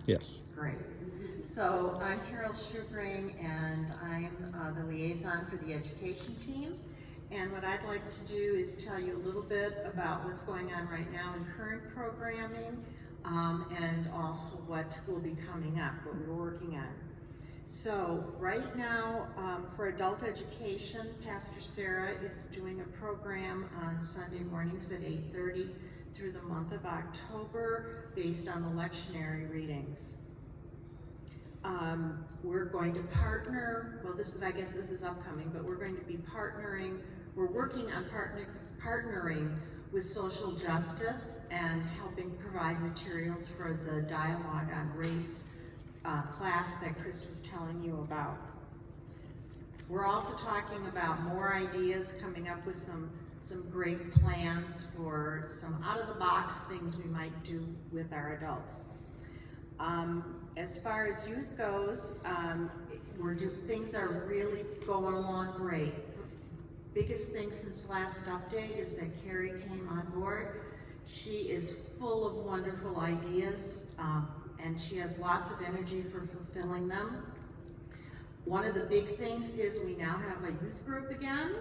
Yes. Great. So I'm Carole Schubring, and I'm the liaison for the education team. And what I'd like to do is tell you a little bit about what's going on right now in current programming, and also what will be coming up, what we're working on. So right now, for adult education, Pastor Sarah is doing a program on Sunday mornings at 8:30 through the month of October based on the lectionary readings. We're going to partner, well I guess this is upcoming, but we're going to be partnering, we're working on partnering with social justice and helping provide materials for the dialogue on race class that Chris was telling you about. We're also talking about more ideas, coming up with some great plans for some out-of-the-box things we might do with our adults. As far as youth goes, things are really going along great. Biggest thing since last update is that Carrie came on board. She is full of wonderful ideas, and she has lots of energy for fulfilling them. One of the big things is we now have a youth group again.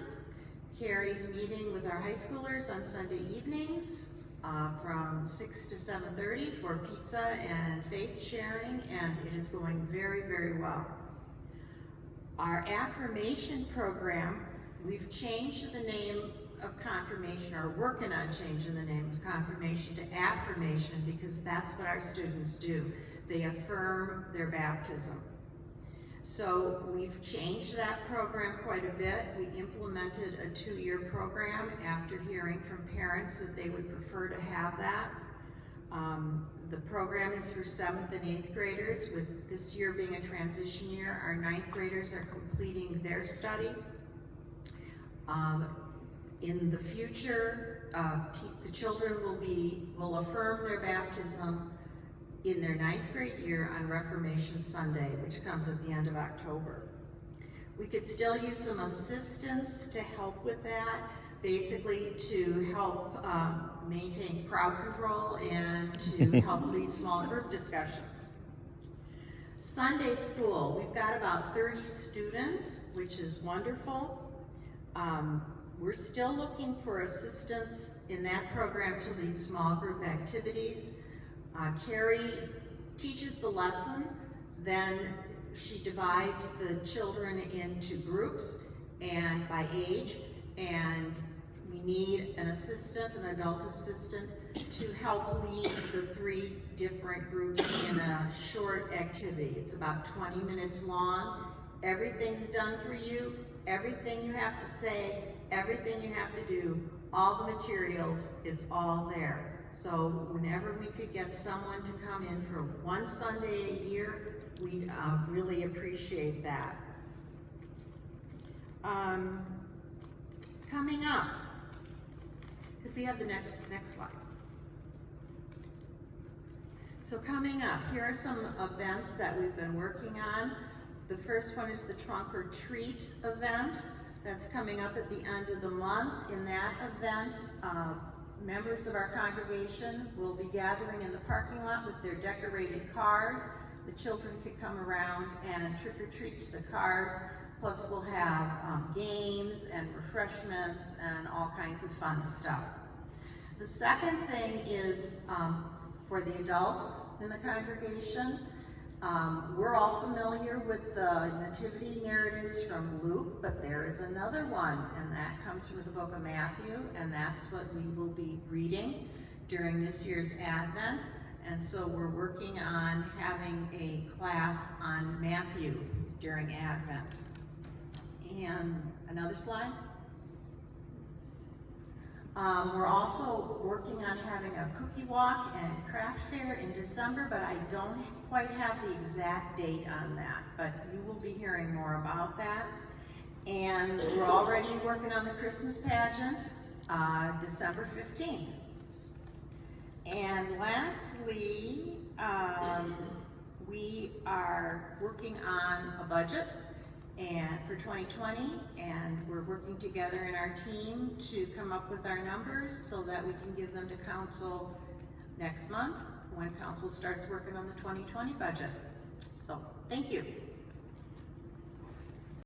Carrie's meeting with our high schoolers on Sunday evenings from 6 to 7:30 for pizza and faith sharing, and it is going very, very well. Our affirmation program, we've changed the name of confirmation, or working on changing the name of confirmation to affirmation, because that's what our students do. They affirm their baptism. So we've changed that program quite a bit. We implemented a 2-year program after hearing from parents that they would prefer to have that. The program is for 7th and 8th graders, with this year being a transition year. Our 9th graders are completing their study. In the future, the children will affirm their baptism in their 9th grade year on Reformation Sunday, which comes at the end of October. We could still use some assistance to help with that, basically to help maintain crowd control and to help lead small group discussions. Sunday school, we've got about 30 students, which is wonderful. We're still looking for assistance in that program to lead small group activities. Carrie teaches the lesson, then she divides the children into groups and by age, and we need an assistant, an adult assistant, to help lead the 3 different groups in a short activity. It's about 20 minutes long. Everything's done for you, everything you have to say, everything you have to do, all the materials, it's all there. So whenever we could get someone to come in for one Sunday a year, we'd really appreciate that. Coming up, could we have the next slide? So coming up, here are some events that we've been working on. The first one is the Trunk or Treat event. That's coming up at the end of the month. In that event, members of our congregation will be gathering in the parking lot with their decorated cars. The children could come around and trick or treat to the cars. Plus we'll have games and refreshments and all kinds of fun stuff. The second thing is for the adults in the congregation. We're all familiar with the nativity narratives from Luke, but there is another one, and that comes from the book of Matthew, and that's what we will be reading during this year's Advent. And so we're working on having a class on Matthew during Advent. And another slide. We're also working on having a cookie walk and craft fair in December, but I don't quite have the exact date on that, but you will be hearing more about that. And we're already working on the Christmas pageant, December 15th. And lastly, we are working on a budget for 2020, and we're working together in our team to come up with our numbers so that we can give them to council next month when council starts working on the 2020 budget. So, thank you.